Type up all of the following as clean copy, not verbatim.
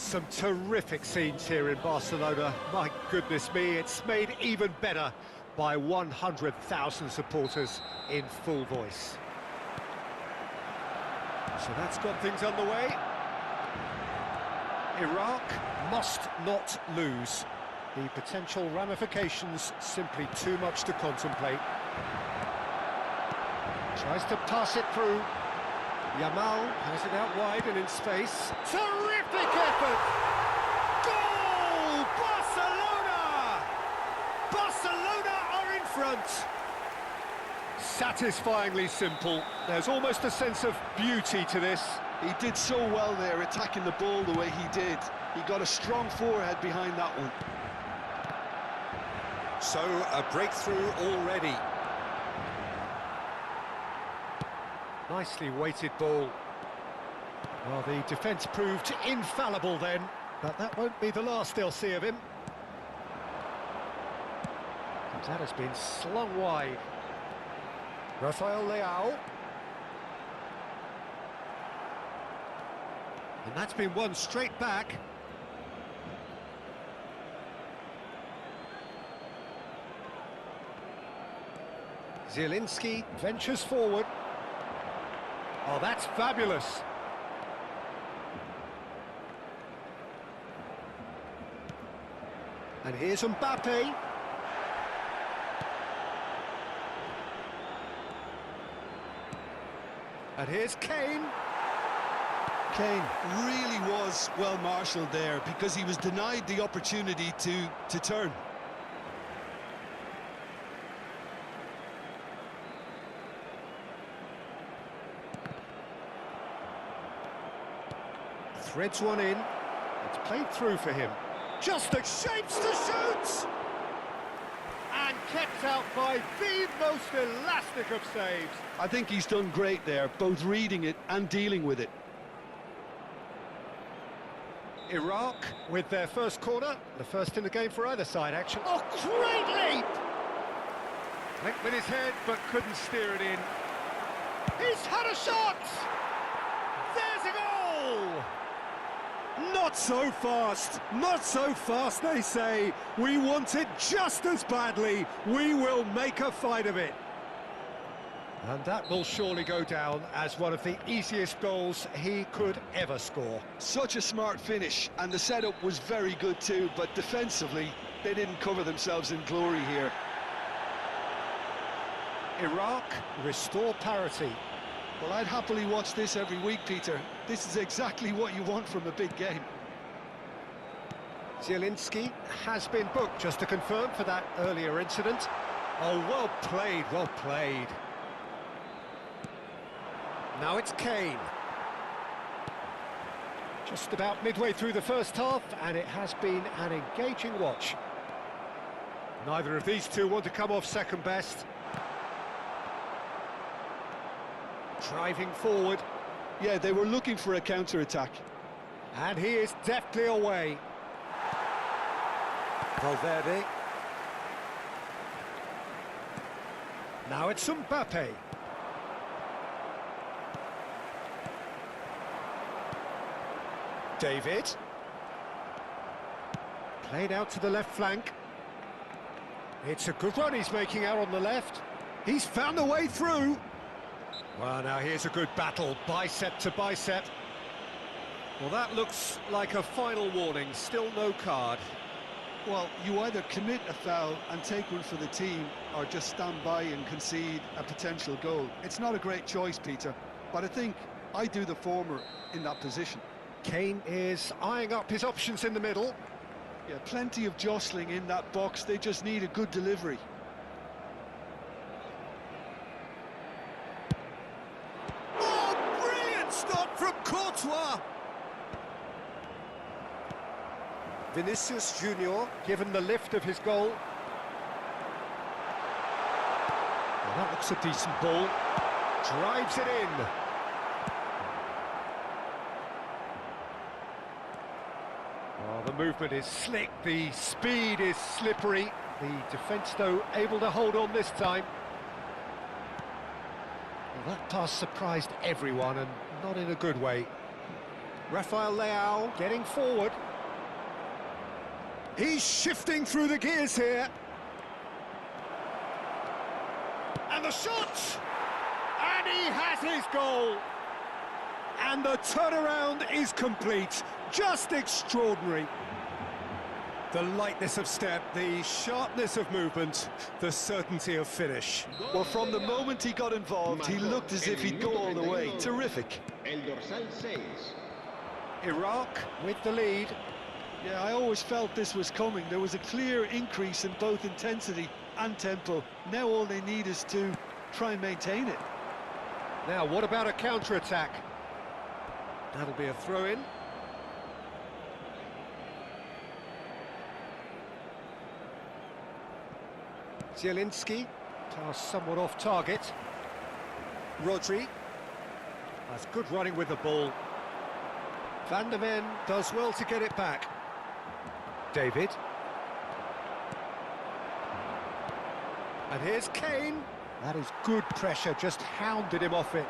Some terrific scenes here in Barcelona. My goodness me, it's made even better by 100,000 supporters in full voice. So that's got things underway. Iraq must not lose. The potential ramifications simply too much to contemplate. Tries to pass it through. Yamal has it out wide and in space. Terrific effort! Goal! Barcelona! Barcelona are in front! Satisfyingly simple. There's almost a sense of beauty to this. He did so well there, attacking the ball the way he did. He got a strong forehead behind that one. So, a breakthrough already. Nicely weighted ball. Well, the defence proved infallible then, but that won't be the last they'll see of him. And that has been slung wide. Rafael Leao. And that's been won straight back. Zielinski ventures forward. Oh, that's fabulous. And here's Mbappe. And here's Kane. Kane really was well marshalled there because he was denied the opportunity to turn. Threads one in. It's played through for him. Just the shapes to shoot! And kept out by the most elastic of saves. I think he's done great there, both reading it and dealing with it. Iraq with their first corner, the first in the game for either side, actually. Oh, great leap! Went with his head, but couldn't steer it in. He's had a shot! There's a goal! Not so fast, they say. We want it just as badly. We will make a fight of it. And that will surely go down as one of the easiest goals he could ever score. Such a smart finish, and the setup was very good too, but defensively, they didn't cover themselves in glory here. Iraq restore parity. Well, I'd happily watch this every week, Peter. This is exactly what you want from a big game. Zielinski has been booked, just to confirm, for that earlier incident. Oh, well played, well played. Now it's Kane. Just about midway through the first half, and it has been an engaging watch. Neither of these two want to come off second best. Driving forward. Yeah, they were looking for a counter-attack. And he is deftly away. Valverde. Now it's Mbappe. David. Played out to the left flank. It's a good run he's making out on the left. He's found a way through. Well, now here's a good battle, bicep to bicep. Well, that looks like a final warning, still no card. Well, you either commit a foul and take one for the team, or just stand by and concede a potential goal. It's not a great choice, Peter, but I think I do the former in that position. Kane is eyeing up his options in the middle. Yeah, plenty of jostling in that box, they just need a good delivery. Oh, brilliant stop from Courtois! Vinicius Junior given the lift of his goal. Well, that looks a decent ball. Drives it in. Oh, the movement is slick, the speed is slippery. The defence, though, able to hold on this time. Well, that pass surprised everyone, and not in a good way. Rafael Leao getting forward. He's shifting through the gears here. And the shot! And he has his goal! And the turnaround is complete. Just extraordinary. The lightness of step, the sharpness of movement, the certainty of finish. Well, from the moment he got involved, he looked as if he'd go all the way. Terrific. Iraq with the lead. Yeah, I always felt this was coming. There was a clear increase in both intensity and tempo. Now all they need is to try and maintain it. Now, what about a counter-attack? That'll be a throw-in. Zielinski, pass somewhat off target. Rodri. That's good running with the ball. Van der Ven does well to get it back. David. And here's Kane. That is good pressure, just hounded him off it.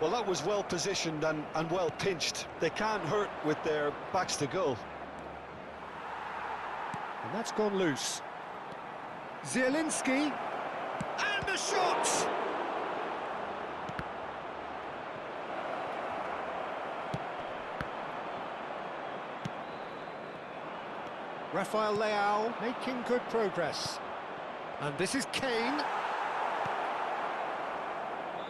Well, that was well positioned and well pinched. They can't hurt with their backs to goal. And that's gone loose. Zielinski. And the shot! Rafael Leao making good progress. And this is Kane.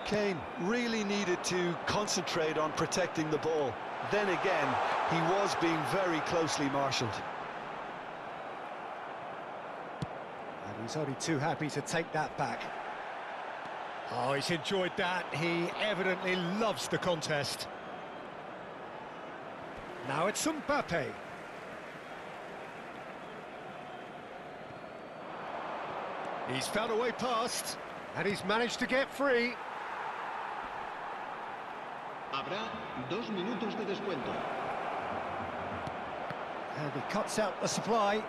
Kane really needed to concentrate on protecting the ball. Then again, he was being very closely marshalled. And he's only too happy to take that back. Oh, he's enjoyed that. He evidently loves the contest. Now it's Mbappe. He's found a way past, and he's managed to get free. Habrá 2 minutos de descuento. And he cuts out the supply.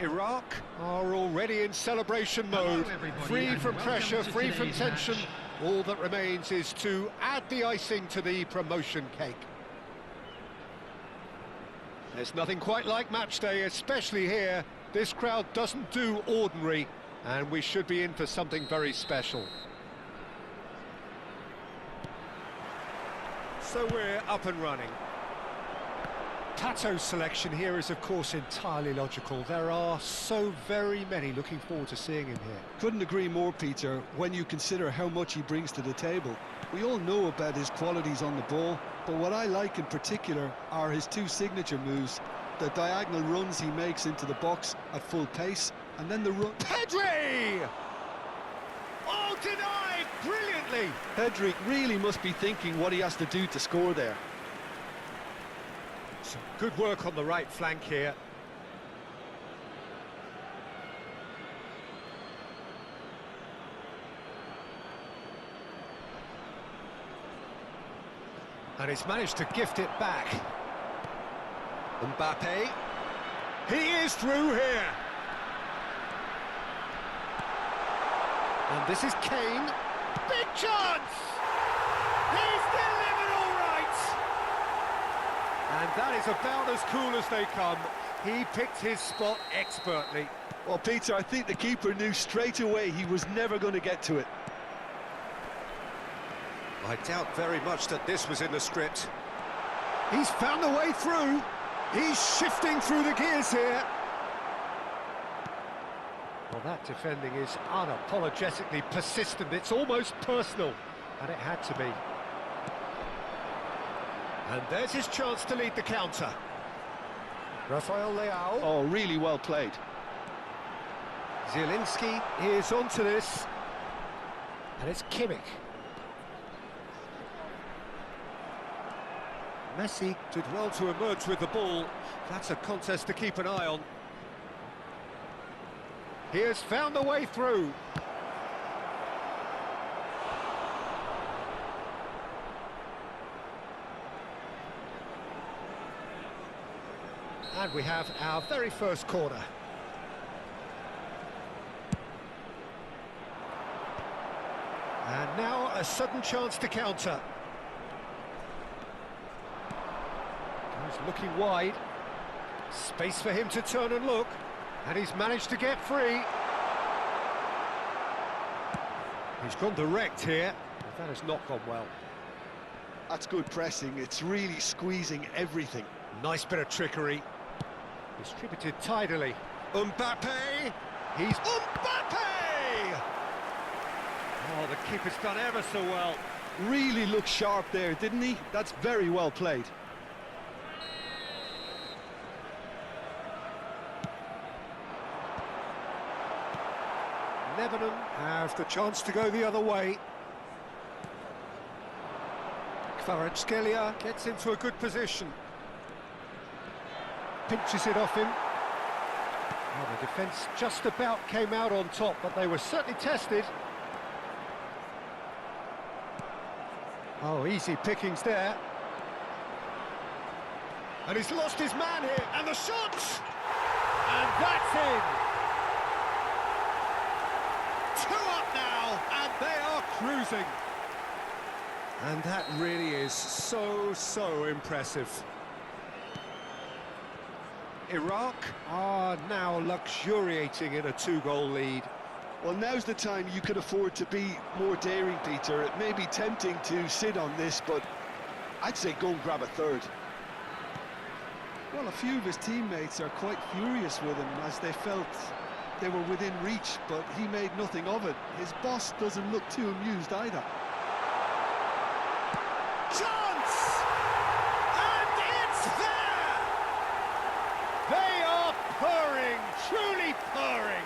Iraq are already in celebration mode, free from pressure, free from tension. All that remains is to add the icing to the promotion cake. There's nothing quite like match day, especially here. This crowd doesn't do ordinary, and we should be in for something very special. So we're up and running. Pato's selection here is, of course, entirely logical. There are so very many looking forward to seeing him here. Couldn't agree more, Peter, when you consider how much he brings to the table. We all know about his qualities on the ball, but what I like in particular are his 2 signature moves. The diagonal runs he makes into the box at full pace, and then the run... Pedri! Oh, denied brilliantly! Pedri really must be thinking what he has to do to score there. Some good work on the right flank here. And he's managed to gift it back. Mbappe. He is through here. And this is Kane. Big chance! He's delivered all right! And that is about as cool as they come. He picked his spot expertly. Well, Peter, I think the keeper knew straight away he was never going to get to it. I doubt very much that this was in the script. He's found a way through. He's shifting through the gears here. Well, that defending is unapologetically persistent. It's almost personal, and it had to be. And there's his chance to lead the counter. Rafael Leao. Oh, really well played. Zielinski is onto this. And it's Kimmich. Messi did well to emerge with the ball. That's a contest to keep an eye on. He has found a way through. And we have our very first corner. And now a sudden chance to counter. He's looking wide. Space for him to turn and look. And he's managed to get free. He's gone direct here. But that has not gone well. That's good pressing. It's really squeezing everything. Nice bit of trickery. Distributed tidily. Mbappe! He's Mbappe! Oh, the keeper's done ever so well. Really looked sharp there, didn't he? That's very well played. Lebanon have the chance to go the other way. Kvaratskhelia gets into a good position. Pinches it off him. Well, the defence just about came out on top, but they were certainly tested. Oh, easy pickings there. And he's lost his man here, and the shot! And that's in! 2 up now, and they are cruising. And that really is so impressive. Iraq are now luxuriating in a 2-goal lead. Well, now's the time you could afford to be more daring, Peter. It may be tempting to sit on this, but I'd say go and grab a third. Well, a few of his teammates are quite furious with him as they felt they were within reach, but he made nothing of it. His boss doesn't look too amused either. Chance! And it's there! They are purring, truly purring.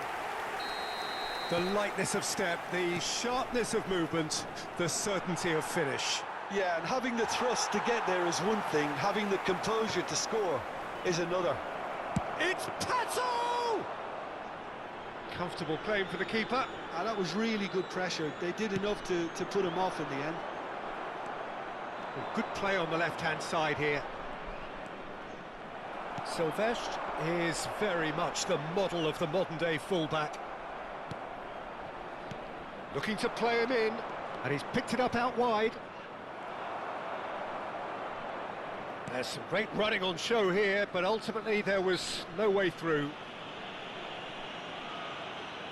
The lightness of step, the sharpness of movement, the certainty of finish. Yeah, and having the thrust to get there is one thing, having the composure to score is another. It's Pato! Comfortable claim for the keeper. And that was really good pressure. They did enough to put him off in the end. Well, good play on the left-hand side here. Silvestre is very much the model of the modern-day fullback. Looking to play him in, and he's picked it up out wide. There's some great running on show here, but ultimately there was no way through.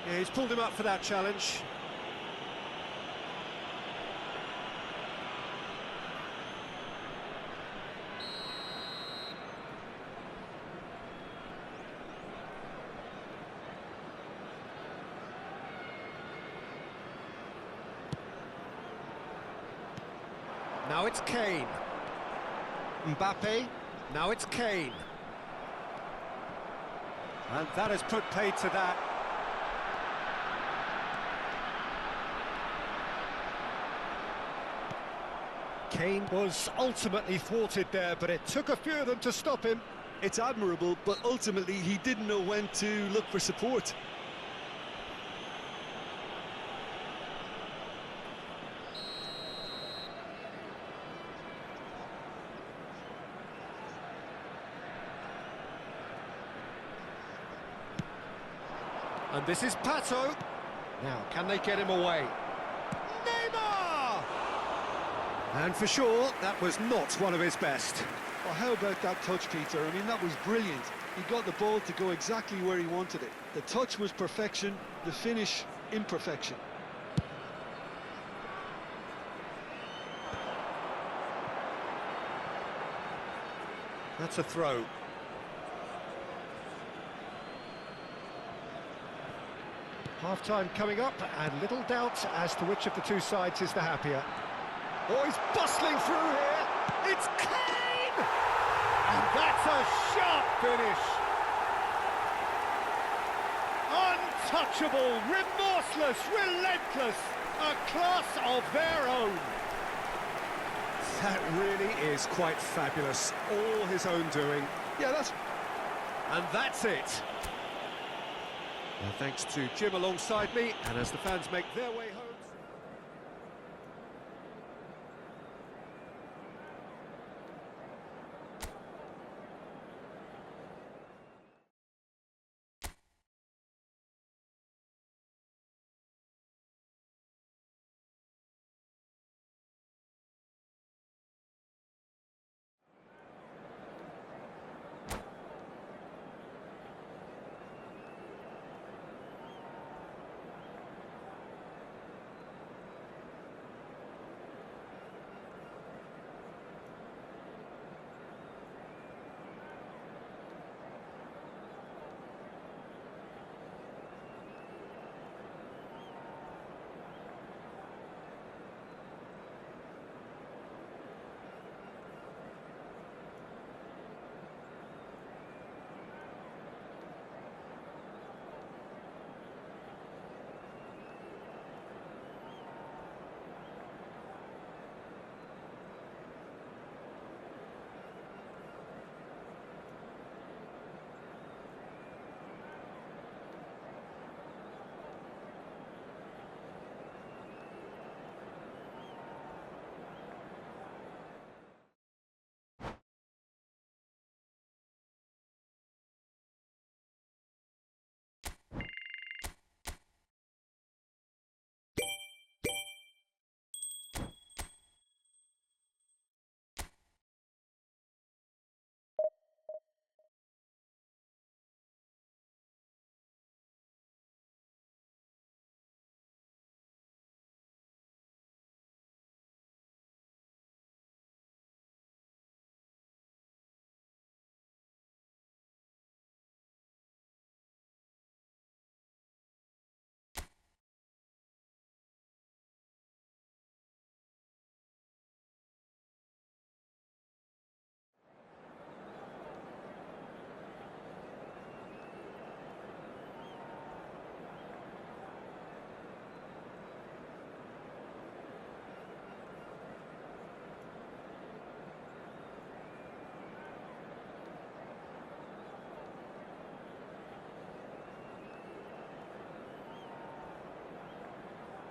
Yeah, he's pulled him up for that challenge. Now it's Kane. Mbappe, now it's Kane. And that has put paid to that. Kane was ultimately thwarted there, but it took a few of them to stop him. It's admirable, but ultimately he didn't know when to look for support. And this is Pato. Now, can they get him away? Neymar! And for sure, that was not one of his best. Well, how about that touch, Peter? I mean, that was brilliant. He got the ball to go exactly where he wanted it. The touch was perfection, the finish, imperfection. That's a throw. Half-time coming up, and little doubt as to which of the two sides is the happier. Oh, he's bustling through here. It's Kane! And that's a sharp finish. Untouchable, remorseless, relentless, a class of their own. That really is quite fabulous. All his own doing. Yeah, And that's it. Well, thanks to Jim alongside me, and as the fans make their way home.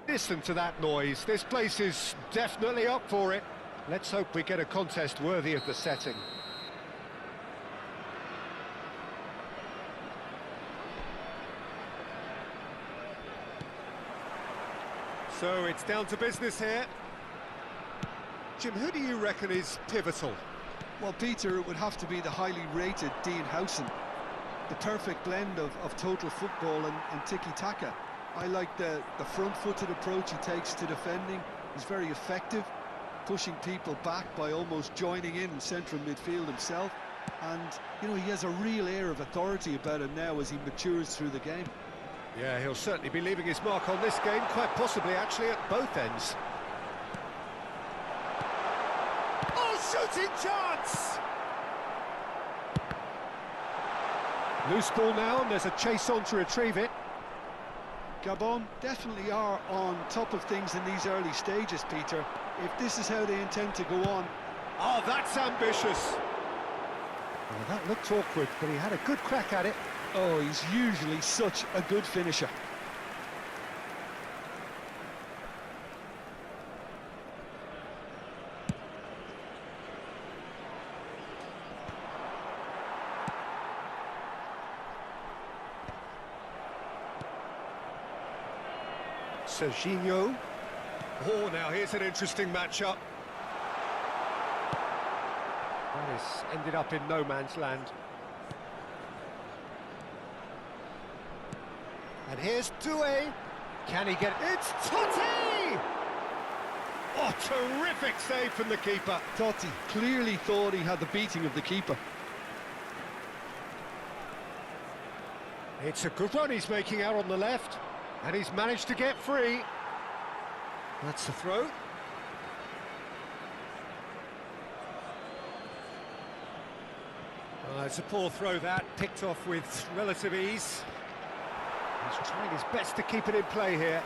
Listen to that noise. This place is definitely up for it. Let's hope we get a contest worthy of the setting. So it's down to business here. Jim, who do you reckon is pivotal? well, Peter, it would have to be the highly rated Dean Howson. The perfect blend of total football and tiki-taka. I like the front-footed approach he takes to defending. He's very effective, pushing people back by almost joining in central midfield himself. And, you know, he has a real air of authority about him now as he matures through the game. Yeah, he'll certainly be leaving his mark on this game, quite possibly actually at both ends. Oh, shooting chance! Loose ball now, and there's a chase on to retrieve it. Gabon definitely are on top of things in these early stages, Peter. If this is how they intend to go on. Oh, that's ambitious. Well, that looked awkward, but he had a good crack at it. Oh, he's usually such a good finisher. Serginho. Oh, now here's an interesting matchup. That has ended up in no man's land. And here's Doué. Can he get it? It's Totti! Oh, terrific save from the keeper. Totti clearly thought he had the beating of the keeper. It's a good run he's making out on the left, and he's managed to get free. That's the throw. It's a poor throw that, picked off with relative ease. He's trying his best to keep it in play here.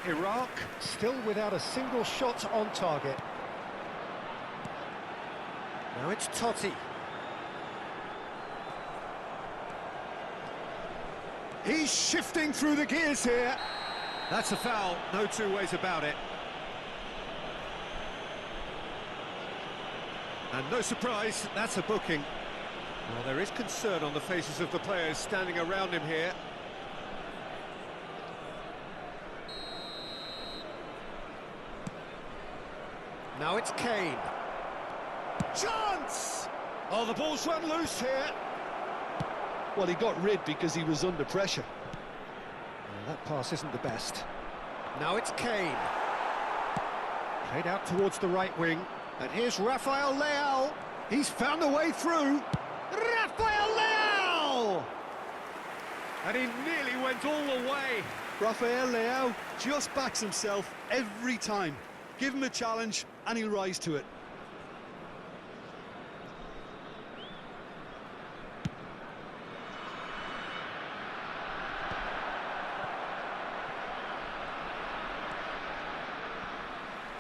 Iraq still without a single shot on target. Now it's Totti. He's shifting through the gears here. That's a foul, no two ways about it. And no surprise, that's a booking. Well, there is concern on the faces of the players standing around him here. Now it's Kane. Chance! Oh, the ball's run loose here. Well, he got rid because he was under pressure. Well, that pass isn't the best. Now it's Kane. Played out towards the right wing. And here's Rafael Leao. He's found a way through. Rafael Leao! And he nearly went all the way. Rafael Leao just backs himself every time. Give him a challenge and he'll rise to it.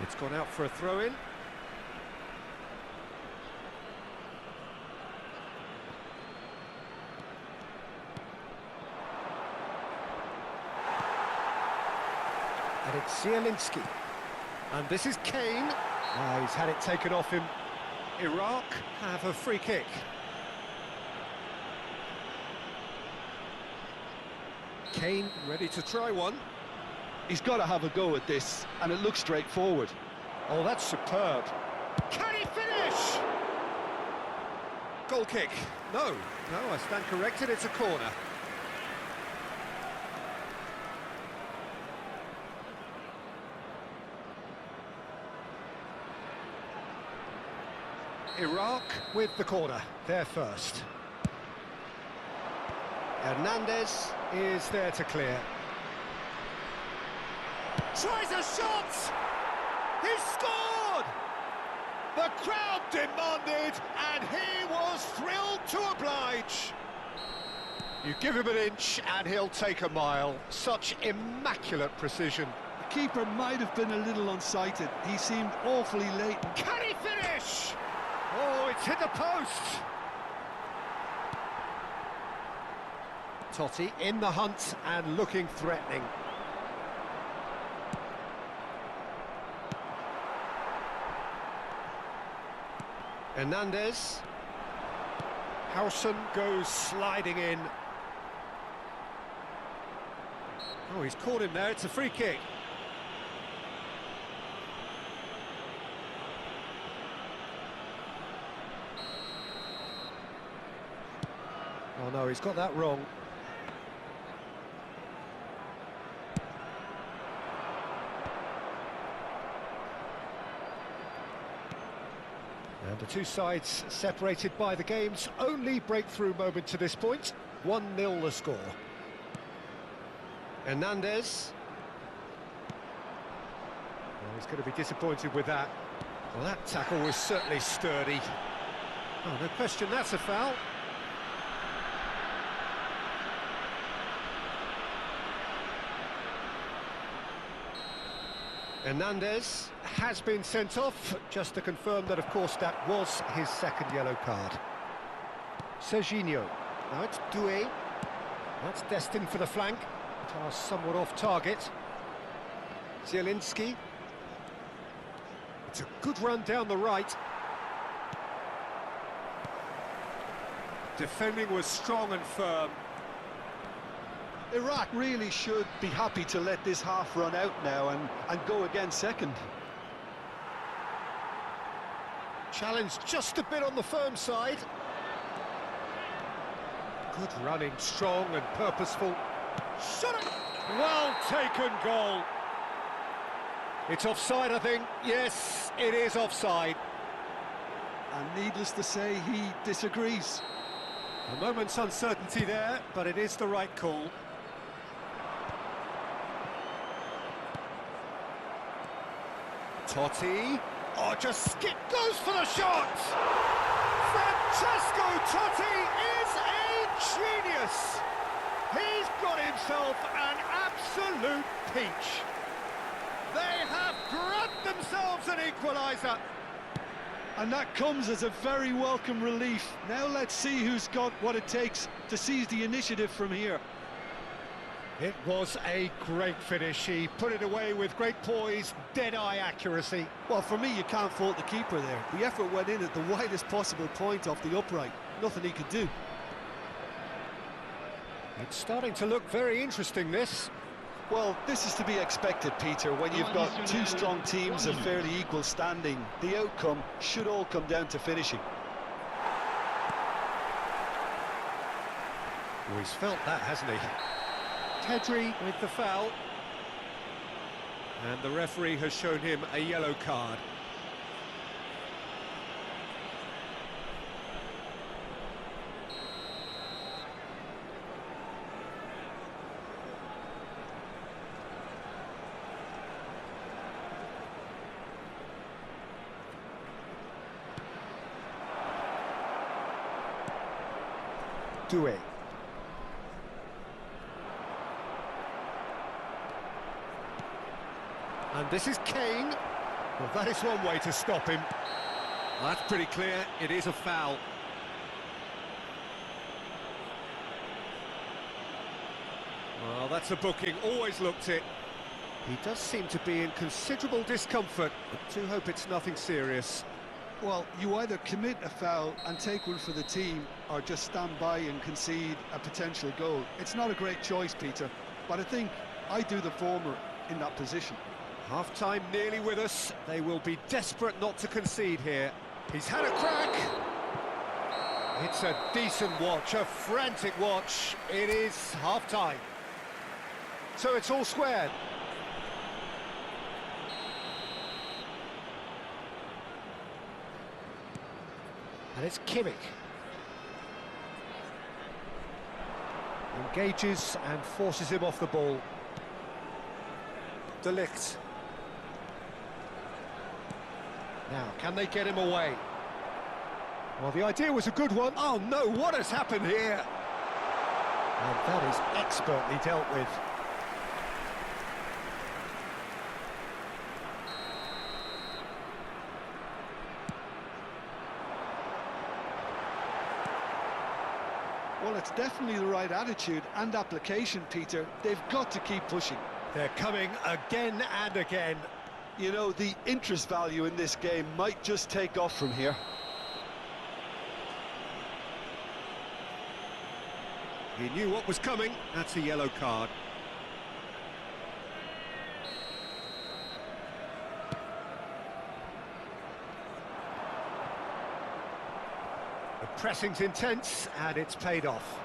It's gone out for a throw-in. And it's Zielinski. And this is Kane. He's had it taken off him. Iraq have a free kick. Kane ready to try one. He's got to have a go at this, and it looks straightforward. Oh, that's superb. Can he finish? Goal kick. No, I stand corrected, it's a corner. Iraq with the corner, there first. Hernandez is there to clear. Tries a shot! He scored! The crowd demanded, and he was thrilled to oblige. You give him an inch, and he'll take a mile. Such immaculate precision. The keeper might have been a little unsighted. He seemed awfully late. Can he finish? Oh, it's hit the post. Totti in the hunt and looking threatening. Hernandez. Howson goes sliding in. Oh, he's caught him there, it's a free kick. Oh no, he's got that wrong. And the two sides separated by the game's only breakthrough moment to this point. 1-0 the score. Hernandez. Well, he's going to be disappointed with that. Well, that tackle was certainly sturdy. Oh, no question, that's a foul. Hernandez has been sent off, just to confirm that, of course, that was his second yellow card. Serginho. Now it's Doué. That's destined for the flank. Pass somewhat off target. Zielinski. It's a good run down the right. Defending was strong and firm. Iraq really should be happy to let this half run out now and go again second. Challenged just a bit on the firm side. Good running, strong and purposeful. Shot it! Well taken goal. It's offside, I think. Yes, it is offside. And needless to say, he disagrees. A moment's uncertainty there, but it is the right call. Totti. Oh, just skip goes for the shot! Francesco Totti is a genius! He's got himself an absolute peach. They have grabbed themselves an equaliser. And that comes as a very welcome relief. Now let's see who's got what it takes to seize the initiative from here. It was a great finish. He put it away with great poise, dead-eye accuracy. Well, for me, you can't fault the keeper there. The effort went in at the widest possible point off the upright. Nothing he could do. It's starting to look very interesting, this. Well, this is to be expected, Peter, when you've got two strong teams of fairly equal standing. The outcome should all come down to finishing. Well, he's felt that, hasn't he? Pedri with the foul. And the referee has shown him a yellow card. Do it. And this is Kane. Well, that is one way to stop him. That's pretty clear, it is a foul. Well, that's a booking, always looked it. He does seem to be in considerable discomfort, but do hope it's nothing serious. Well, you either commit a foul and take one for the team, or just stand by and concede a potential goal. It's not a great choice, Peter, but I think I do the former in that position. Half-time nearly with us. They will be desperate not to concede here. He's had a crack. It's a decent watch, a frantic watch. It is half-time. So it's all squared. And it's Kimmich. Engages and forces him off the ball. De Ligt. Now, can they get him away? Well, the idea was a good one. Oh no, what has happened here? And that is expertly dealt with. Well, it's definitely the right attitude and application, Peter. They've got to keep pushing. They're coming again and again. You know, the interest value in this game might just take off from here. He knew what was coming, that's a yellow card. The pressing's intense and it's paid off.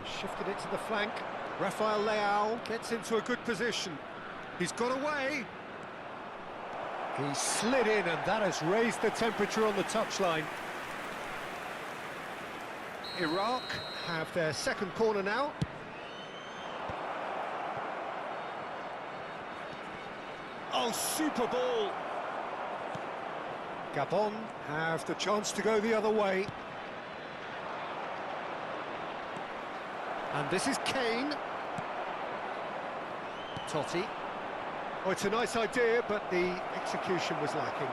He shifted it to the flank. Rafael Leao gets into a good position. He's got away. He slid in and that has raised the temperature on the touchline. Iraq have their second corner now. Oh, super ball. Gabon have the chance to go the other way. And this is Kane. Totti. Oh, it's a nice idea, but the execution was lacking.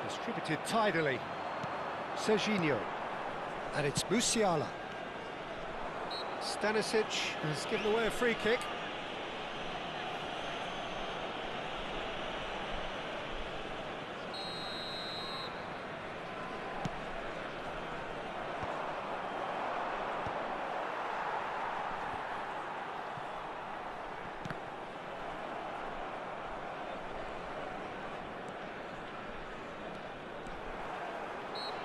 Distributed tidily. Serginho. And it's Musiala. Stanisic has given away a free kick.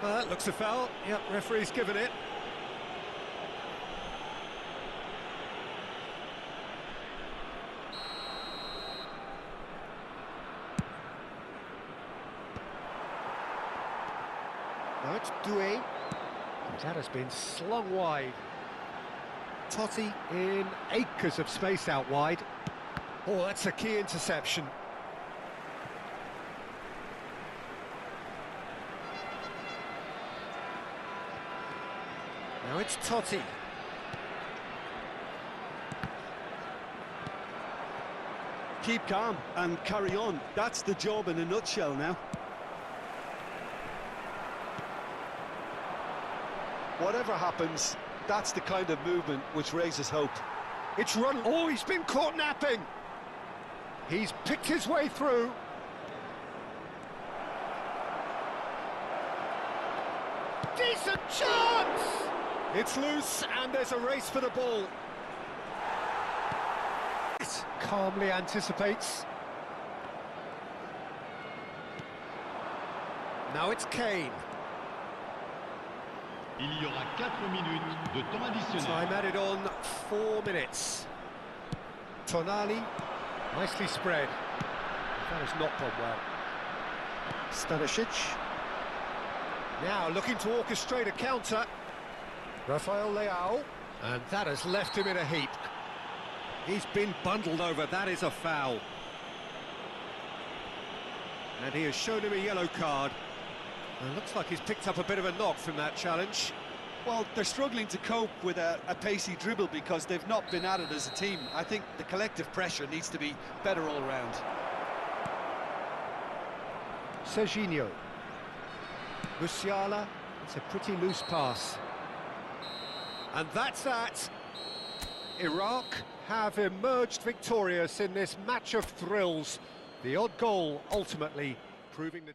That looks a foul. Yep, referee's given it. Now it's Doué. That has been slung wide. Totti in acres of space out wide. Oh, that's a key interception. Now it's Totti. Keep calm and carry on. That's the job in a nutshell now. Whatever happens, that's the kind of movement which raises hope. It's run. Oh, he's been caught napping. He's picked his way through. Decent chance! It's loose and there's a race for the ball. It calmly anticipates. Now it's Kane. Il y aura 4 minutes de temps additionnel. Time added on 4 minutes. Tonali, nicely spread. That has not gone well. Stanisic. Now looking to orchestrate a counter. Rafael Leao. And that has left him in a heap. He's been bundled over, that is a foul. And he has shown him a yellow card. And it looks like he's picked up a bit of a knock from that challenge. Well, they're struggling to cope with a pacey dribble because they've not been at it as a team. I think the collective pressure needs to be better all round. Serginho. Musiala, it's a pretty loose pass. And that's that. Iraq have emerged victorious in this match of thrills. The odd goal ultimately proving the...